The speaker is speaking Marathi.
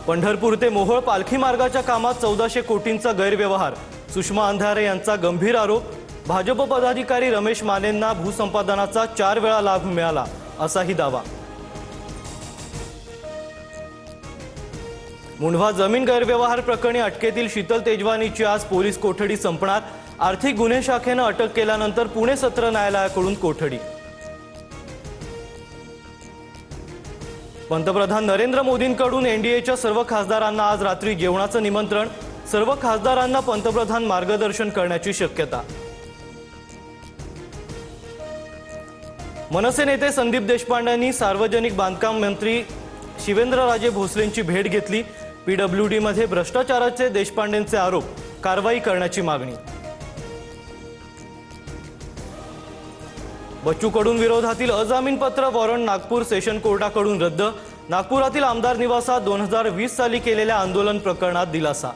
पंढरपूर ते मोहोळ पालखी मार्गाच्या कामात 1400 कोटींचा गैरव्यवहार, सुषमा अंधारे यांचा गंभीर आरोप। भाजप पदाधिकारी रमेश मानेंना भूसंपादनाचा 4 वेळा लाभ मिळाला असाही दावा। मुंढवा जमीन गैरव्यवहार प्रकरणी अटकेतील शीतल तेजवानीची आज पोलीस कोठडी संपणार। आर्थिक गुन्हे शाखेने अटक केल्यानंतर पुणे सत्र न्यायालयाकडून कोठडी। पंतप्रधान नरेंद्र मोदींकडून एनडीएच्या सर्व खासदारांना आज रात्री जेवणाचं निमंत्रण। सर्व खासदारांना पंतप्रधान मार्गदर्शन करण्याची शक्यता। मनसे नेते संदीप देशपांडेंनी सार्वजनिक बांधकाम मंत्री शिवेंद्रराजे भोसलेंची भेट घेतली। पीडब्ल्यूडी मध्ये भ्रष्टाचाराचे देशपांडेंचे आरोप, कारवाई करण्याची मागणी। बच्चू कडू विरोधातील अजामीनपत्र वॉरंट नागपूर सेशन कोर्टाकडून रद्द। नागपुरातील आमदार निवासात 2020 साली केलेल्या आंदोलन प्रकरणात दिलासा।